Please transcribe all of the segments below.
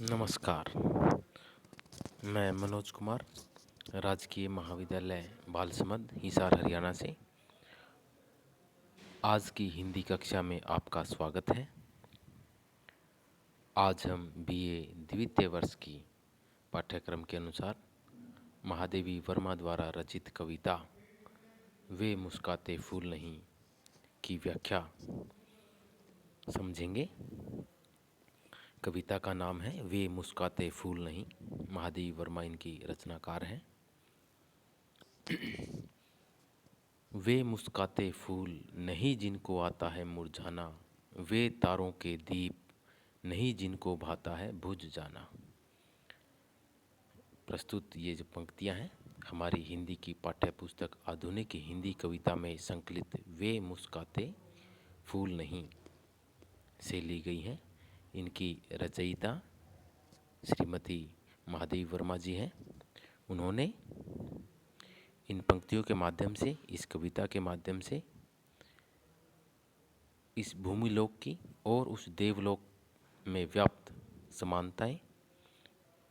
नमस्कार। मैं मनोज कुमार, राजकीय महाविद्यालय बालसमंद, हिसार, हरियाणा से। आज की हिंदी कक्षा में आपका स्वागत है। आज हम बीए द्वितीय वर्ष की पाठ्यक्रम के अनुसार महादेवी वर्मा द्वारा रचित कविता वे मुस्काते फूल नहीं की व्याख्या समझेंगे। कविता का नाम है वे मुस्काते फूल नहीं। महादेवी वर्मा इनकी रचनाकार हैं। वे मुस्काते फूल नहीं जिनको आता है मुरझाना, वे तारों के दीप नहीं जिनको भाता है बुझ जाना। प्रस्तुत ये जो पंक्तियां हैं हमारी हिंदी की पाठ्य पुस्तक आधुनिक हिंदी कविता में संकलित वे मुस्काते फूल नहीं से ली गई हैं। इनकी रचयिता श्रीमती महादेवी वर्मा जी हैं। उन्होंने इन पंक्तियों के माध्यम से, इस कविता के माध्यम से इस भूमिलोक की और उस देवलोक में व्याप्त समानताएं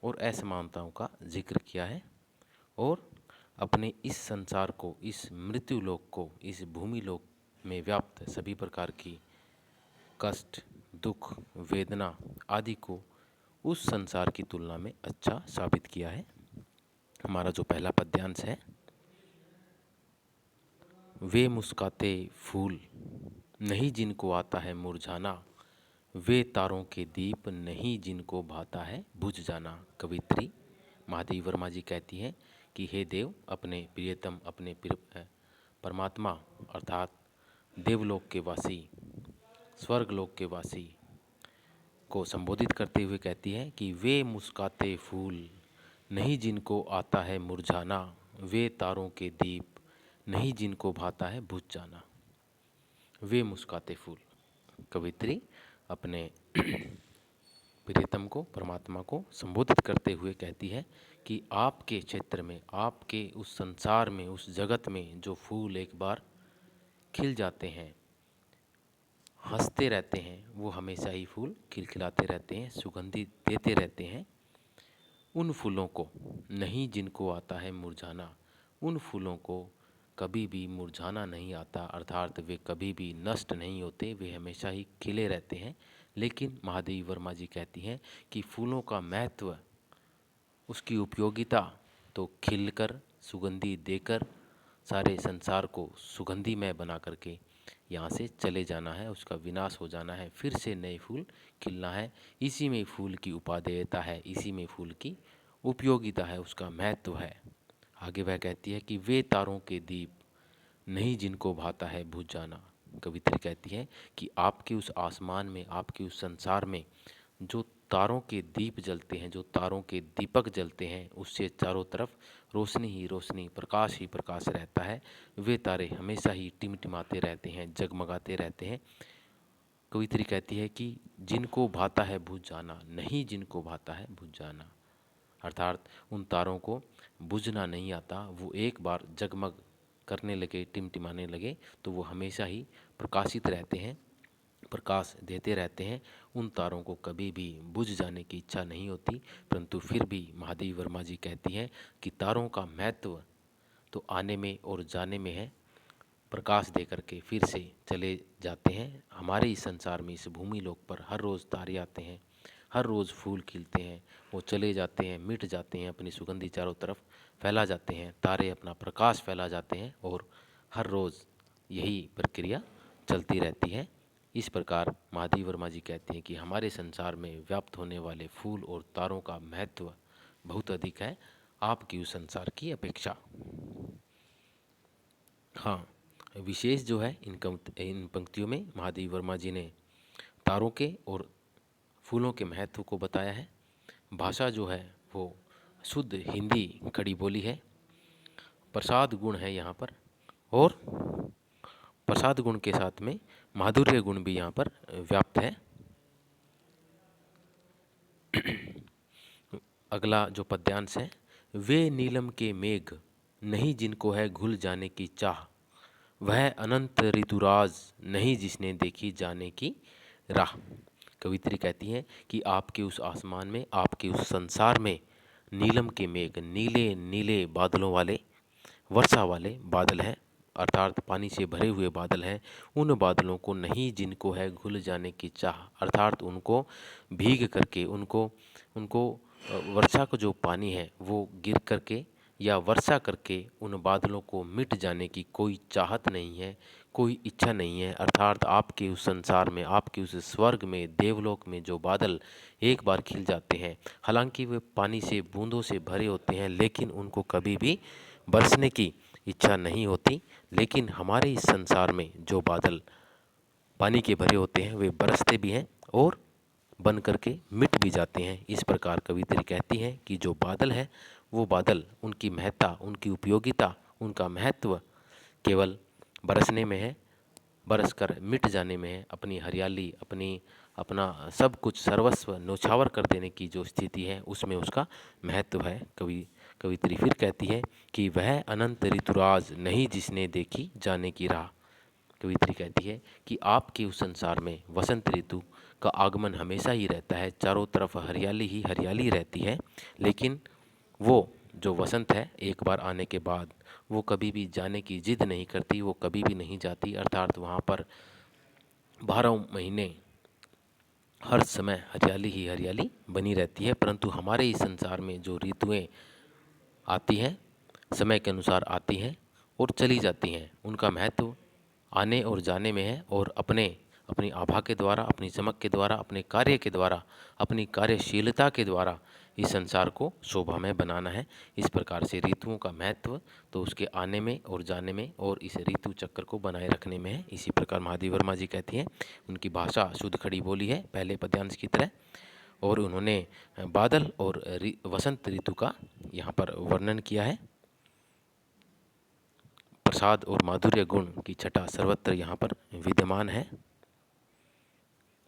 और असमानताओं का जिक्र किया है और अपने इस संसार को, इस मृत्युलोक को, इस भूमिलोक में व्याप्त सभी प्रकार की कष्ट, दुख, वेदना आदि को उस संसार की तुलना में अच्छा साबित किया है। हमारा जो पहला पद्यांश है, वे मुस्काते फूल नहीं जिनको आता है मुरझाना, वे तारों के दीप नहीं जिनको भाता है बुझ जाना। कवित्री महादेवी वर्मा जी कहती हैं कि हे देव, अपने प्रियतम, अपने परमात्मा अर्थात देवलोक के वासी, स्वर्गलोक के वासी को संबोधित करते हुए कहती है कि वे मुस्काते फूल नहीं जिनको आता है मुरझाना, वे तारों के दीप नहीं जिनको भाता है बुझ जाना। वे मुस्काते फूल। कवित्री अपने प्रियतम को, परमात्मा को संबोधित करते हुए कहती है कि आपके क्षेत्र में, आपके उस संसार में, उस जगत में जो फूल एक बार खिल जाते हैं, हंसते रहते हैं, वो हमेशा ही फूल खिलखिलाते रहते हैं, सुगंधि देते रहते हैं। उन फूलों को नहीं जिनको आता है मुरझाना, उन फूलों को कभी भी मुरझाना नहीं आता, अर्थात वे कभी भी नष्ट नहीं होते, वे हमेशा ही खिले रहते हैं। लेकिन महादेवी वर्मा जी कहती हैं कि फूलों का महत्व, उसकी उपयोगिता तो खिलकर, सुगंधि देकर सारे संसार को सुगंधिमय बना करके यहाँ से चले जाना है, उसका विनाश हो जाना है, फिर से नए फूल खिलना है। इसी में फूल की उपादेयता है, इसी में फूल की उपयोगिता है, उसका महत्व है। आगे वह कहती है कि वे तारों के दीप नहीं जिनको भाता है बुझ जाना। कवित्री कहती है कि आपके उस आसमान में, आपके उस संसार में जो तारों के दीप जलते हैं, जो तारों के दीपक जलते हैं, उससे चारों तरफ रोशनी ही रोशनी, प्रकाश ही प्रकाश रहता है। वे तारे हमेशा ही टिमटिमाते रहते हैं, जगमगाते रहते हैं। कवित्री कहती है कि जिनको भाता है बुझ जाना, नहीं जिनको भाता है बुझ जाना, अर्थात उन तारों को बुझना नहीं आता। वो एक बार जगमग करने लगे, टिमटिमाने लगे, तो वो हमेशा ही प्रकाशित रहते हैं, प्रकाश देते रहते हैं। उन तारों को कभी भी बुझ जाने की इच्छा नहीं होती। परंतु फिर भी महादेवी वर्मा जी कहती हैं कि तारों का महत्व तो आने में और जाने में है, प्रकाश दे करके फिर से चले जाते हैं। हमारे इस संसार में, इस भूमि लोक पर हर रोज़ तारे आते हैं, हर रोज़ फूल खिलते हैं, वो चले जाते हैं, मिट जाते हैं, अपनी सुगंधी चारों तरफ फैला जाते हैं, तारे अपना प्रकाश फैला जाते हैं और हर रोज़ यही प्रक्रिया चलती रहती है। इस प्रकार महादेवी वर्मा जी कहते हैं कि हमारे संसार में व्याप्त होने वाले फूल और तारों का महत्व बहुत अधिक है आपकी उस संसार की अपेक्षा। हाँ, विशेष जो है इन पंक्तियों में महादेवी वर्मा जी ने तारों के और फूलों के महत्व को बताया है। भाषा जो है वो शुद्ध हिंदी खड़ी बोली है। प्रसाद गुण है यहाँ पर, और प्रसाद गुण के साथ में माधुर्य गुण भी यहाँ पर व्याप्त है। अगला जो पद्यांश है, वे नीलम के मेघ नहीं जिनको है घुल जाने की चाह, वह अनंत ऋतुराज नहीं जिसने देखी जाने की राह। कवित्री कहती हैं कि आपके उस आसमान में, आपके उस संसार में नीलम के मेघ, नीले नीले बादलों वाले, वर्षा वाले बादल हैं, अर्थात पानी से भरे हुए बादल हैं। उन बादलों को नहीं जिनको है घुल जाने की चाह, अर्थात उनको भीग करके, उनको उनको वर्षा का जो पानी है वो गिर करके या वर्षा करके उन बादलों को मिट जाने की कोई चाहत नहीं है, कोई इच्छा नहीं है। अर्थात आपके उस संसार में, आपके उस स्वर्ग में, देवलोक में जो बादल एक बार खिल जाते हैं, हालांकि वे पानी से बूंदों से भरे होते हैं, लेकिन उनको कभी भी बरसने की इच्छा नहीं होती। लेकिन हमारे इस संसार में जो बादल पानी के भरे होते हैं वे बरसते भी हैं और बन करके मिट भी जाते हैं। इस प्रकार कवित्री कहती हैं कि जो बादल है वो बादल, उनकी महत्ता, उनकी उपयोगिता, उनका महत्व केवल बरसने में है, बरस कर मिट जाने में है। अपनी हरियाली, अपना सब कुछ सर्वस्व न्यौछावर कर देने की जो स्थिति है उसमें उसका महत्व है। कवित्री फिर कहती है कि वह अनंत ऋतुराज नहीं जिसने देखी जाने की राह। कवित्री कहती है कि आपके उस संसार में वसंत ऋतु का आगमन हमेशा ही रहता है, चारों तरफ हरियाली ही हरियाली रहती है, लेकिन वो जो वसंत है एक बार आने के बाद वो कभी भी जाने की जिद नहीं करती, वो कभी भी नहीं जाती। अर्थात वहाँ पर 12 महीने हर समय हरियाली ही हरियाली बनी रहती है। परंतु हमारे इस संसार में जो ऋतुएं आती हैं, समय के अनुसार आती हैं और चली जाती हैं, उनका महत्व आने और जाने में है। और अपनी आभा के द्वारा, अपनी चमक के द्वारा, अपने कार्य के द्वारा, अपनी कार्यशीलता के द्वारा इस संसार को शोभामय बनाना है। इस प्रकार से ऋतुओं का महत्व तो उसके आने में और जाने में और इस ऋतु चक्र को बनाए रखने में है। इसी प्रकार महादेव वर्मा जी कहती हैं, उनकी भाषा शुद्ध खड़ी बोली है पहले पद्यांश की तरह, और उन्होंने बादल और वसंत ऋतु का यहाँ पर वर्णन किया है। प्रसाद और माधुर्य गुण की छटा सर्वत्र यहाँ पर विद्यमान है।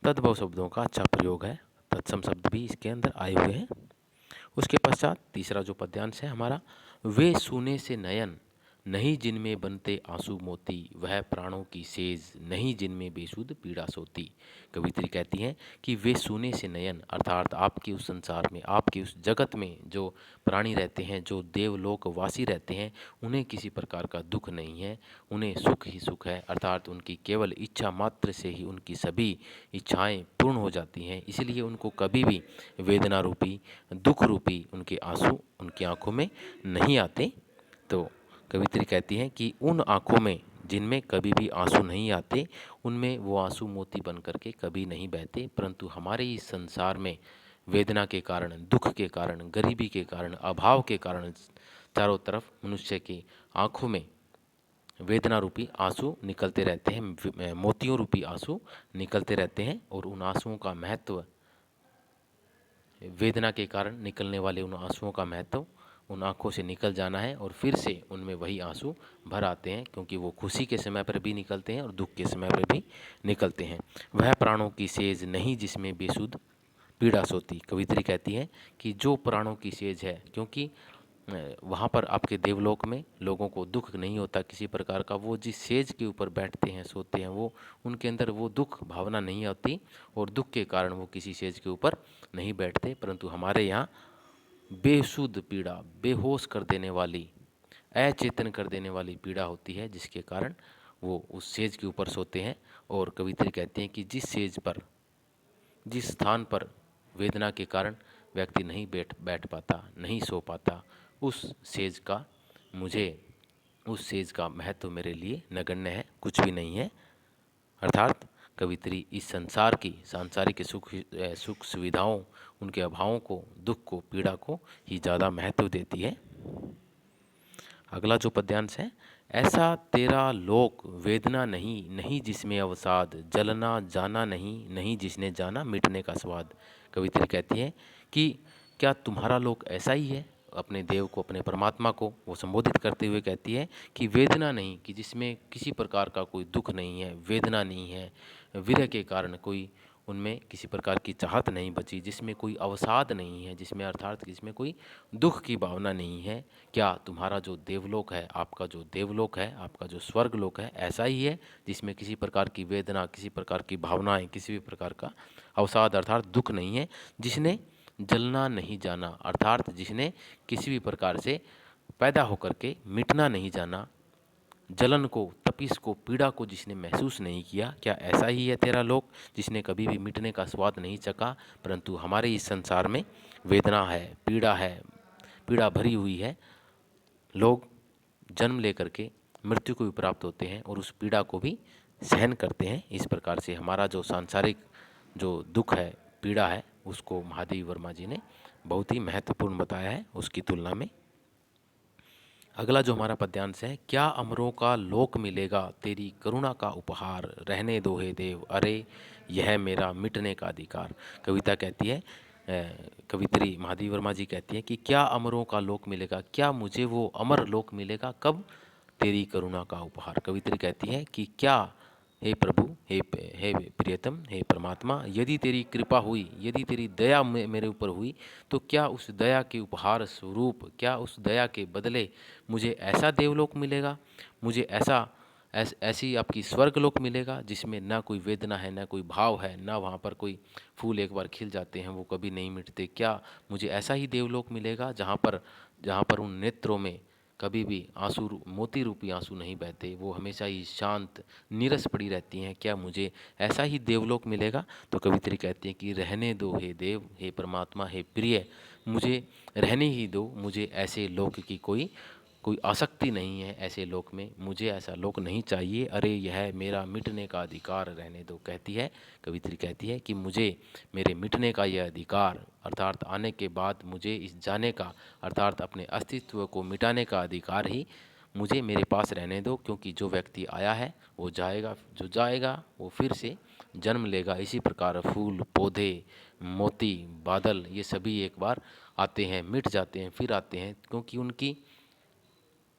तद्भव शब्दों का अच्छा प्रयोग है, तत्सम शब्द भी इसके अंदर आए हुए हैं। उसके पश्चात तीसरा जो पद्यांश है हमारा, वे सूने से नयन नहीं जिनमें बनते आंसू मोती, वह प्राणों की सेज नहीं जिनमें बेसुध पीड़ा सोती। कवित्री कहती हैं कि वे सूने से नयन, अर्थात आपके उस संसार में, आपके उस जगत में जो प्राणी रहते हैं, जो देवलोक वासी रहते हैं, उन्हें किसी प्रकार का दुख नहीं है, उन्हें सुख ही सुख है। अर्थात उनकी केवल इच्छा मात्र से ही उनकी सभी इच्छाएं पूर्ण हो जाती हैं। इसलिए उनको कभी भी वेदना रूपी, दुख रूपी उनके आंसू उनकी आंखों में नहीं आते। तो कवित्री कहती हैं कि उन आंखों में जिनमें कभी भी आंसू नहीं आते, उनमें वो आंसू मोती बन करके कभी नहीं बहते। परंतु हमारे इस संसार में वेदना के कारण, दुख के कारण, गरीबी के कारण, अभाव के कारण चारों तरफ मनुष्य की आंखों में वेदना रूपी आंसू निकलते रहते हैं, मोतियों रूपी आंसू निकलते रहते हैं। और उन आंसुओं का महत्व, वेदना के कारण निकलने वाले उन आंसुओं का महत्व उन आंखों से निकल जाना है और फिर से उनमें वही आंसू भर आते हैं, क्योंकि वो खुशी के समय पर भी निकलते हैं और दुख के समय पर भी निकलते हैं। वह प्राणों की सेज नहीं जिसमें बेसुध पीड़ा सोती। कवित्री कहती है कि जो प्राणों की सेज है, क्योंकि वहाँ पर आपके देवलोक में लोगों को दुख नहीं होता किसी प्रकार का, वो जिस सेज के ऊपर बैठते हैं, सोते हैं, वो उनके अंदर वो दुख भावना नहीं आती और दुख के कारण वो किसी सेज के ऊपर नहीं बैठते। परंतु हमारे यहाँ बेसुध पीड़ा, बेहोश कर देने वाली, अचेतन कर देने वाली पीड़ा होती है, जिसके कारण वो उस सेज के ऊपर सोते हैं। और कवित्री कहते हैं कि जिस सेज पर, जिस स्थान पर वेदना के कारण व्यक्ति नहीं बैठ पाता, नहीं सो पाता, उस सेज का मुझे उस सेज का महत्व मेरे लिए नगण्य है, कुछ भी नहीं है। अर्थात कवित्री इस संसार की सांसारिक सुख सुविधाओं, उनके अभावों को, दुख को, पीड़ा को ही ज़्यादा महत्व देती है। अगला जो पद्यांश है, ऐसा तेरा लोक वेदना नहीं, नहीं जिसमें अवसाद, जलना जाना नहीं, नहीं जिसने जाना मिटने का स्वाद। कवित्री कहती है कि क्या तुम्हारा लोक ऐसा ही है। अपने देव को, अपने परमात्मा को वो संबोधित करते हुए कहती है कि वेदना नहीं, कि जिसमें किसी प्रकार का कोई दुख नहीं है, वेदना नहीं है, विरह के कारण कोई उनमें किसी प्रकार की चाहत नहीं बची, जिसमें कोई अवसाद नहीं है, जिसमें अर्थात जिसमें कोई दुख की भावना नहीं है। क्या तुम्हारा जो देवलोक है, आपका जो देवलोक है, आपका जो स्वर्गलोक है, ऐसा ही है जिसमें किसी प्रकार की वेदना, किसी प्रकार की भावनाएं, किसी भी प्रकार का अवसाद अर्थात दुख नहीं है, जिसने जलना नहीं जाना, अर्थात जिसने किसी भी प्रकार से पैदा होकर के मिटना नहीं जाना, जलन को, तपिश को, पीड़ा को जिसने महसूस नहीं किया, क्या ऐसा ही है तेरा लोक, जिसने कभी भी मिटने का स्वाद नहीं चखा, परंतु हमारे इस संसार में वेदना है, पीड़ा भरी हुई है। लोग जन्म लेकर के मृत्यु को भी प्राप्त होते हैं और उस पीड़ा को भी सहन करते हैं। इस प्रकार से हमारा जो सांसारिक जो दुख है, पीड़ा है, उसको महादेवी वर्मा जी ने बहुत ही महत्वपूर्ण बताया है उसकी तुलना में। अगला जो हमारा पद्यांश है, क्या अमरों का लोक मिलेगा तेरी करुणा का उपहार, रहने दो हे देव, अरे यह मेरा मिटने का अधिकार। कविता कहती है, कवित्री महादेवी वर्मा जी कहती है कि क्या अमरों का लोक मिलेगा, क्या मुझे वो अमर लोक मिलेगा, कब, तेरी करुणा का उपहार। कवित्री कहती है कि क्या, हे प्रभु, हे प्रियतम, हे परमात्मा, यदि तेरी कृपा हुई, यदि तेरी दया मेरे ऊपर हुई, तो क्या उस दया के उपहार स्वरूप, क्या उस दया के बदले मुझे ऐसा देवलोक मिलेगा, मुझे ऐसी आपकी स्वर्गलोक मिलेगा जिसमें ना कोई वेदना है, ना कोई भाव है, ना वहाँ पर कोई फूल एक बार खिल जाते हैं वो कभी नहीं मिटते। क्या मुझे ऐसा ही देवलोक मिलेगा जहाँ पर उन नेत्रों में कभी भी आंसू, मोती रूपी आंसू नहीं बहते, वो हमेशा ही शांत नीरस पड़ी रहती हैं। क्या मुझे ऐसा ही देवलोक मिलेगा? तो कवित्री कहती है कि रहने दो हे देव, हे परमात्मा, हे प्रिय, मुझे रहने ही दो, मुझे ऐसे लोक की कोई आसक्ति नहीं है, ऐसे लोक में मुझे ऐसा लोक नहीं चाहिए, अरे यह मेरा मिटने का अधिकार, रहने दो। कहती है कवित्री, कहती है कि मुझे मेरे मिटने का यह अधिकार, अर्थात आने के बाद मुझे इस जाने का, अर्थात अपने अस्तित्व को मिटाने का अधिकार ही मुझे मेरे पास रहने दो, क्योंकि जो व्यक्ति आया है वो जाएगा, जो जाएगा वो फिर से जन्म लेगा। इसी प्रकार फूल, पौधे, मोती, बादल, ये सभी एक बार आते हैं, मिट जाते हैं, फिर आते हैं, क्योंकि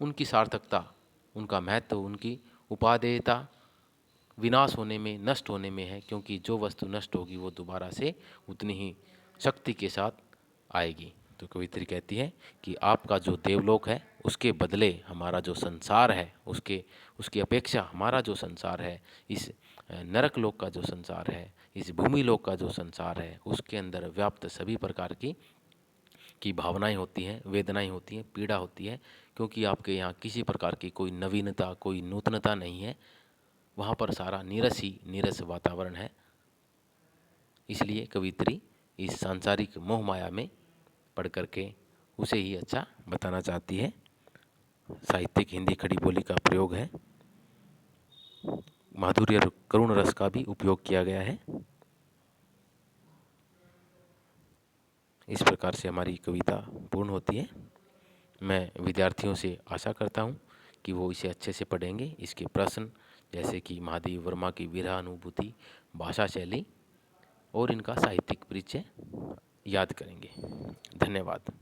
उनकी सार्थकता, उनका महत्व, उनकी उपादेयता विनाश होने में, नष्ट होने में है, क्योंकि जो वस्तु नष्ट होगी वो दोबारा से उतनी ही शक्ति के साथ आएगी। तो कवित्री कहती है कि आपका जो देवलोक है उसके बदले हमारा जो संसार है, उसकी अपेक्षा हमारा जो संसार है, इस नरक लोक का जो संसार है, इस भूमि लोक का जो संसार है, उसके अंदर व्याप्त सभी प्रकार की भावनाएं होती हैं, वेदनाएं होती हैं, पीड़ा होती है, क्योंकि आपके यहाँ किसी प्रकार की कोई नवीनता, कोई नूतनता नहीं है, वहाँ पर सारा नीरस ही नीरस वातावरण है। इसलिए कवित्री इस सांसारिक मोह माया में पढ़ करके उसे ही अच्छा बताना चाहती है। साहित्यिक हिंदी खड़ी बोली का प्रयोग है, माधुर्य और करुण रस का भी उपयोग किया गया है। इस प्रकार से हमारी कविता पूर्ण होती है। मैं विद्यार्थियों से आशा करता हूँ कि वो इसे अच्छे से पढ़ेंगे। इसके प्रश्न जैसे कि महादेवी वर्मा की विरह अनुभूति, भाषा शैली और इनका साहित्यिक परिचय याद करेंगे। धन्यवाद।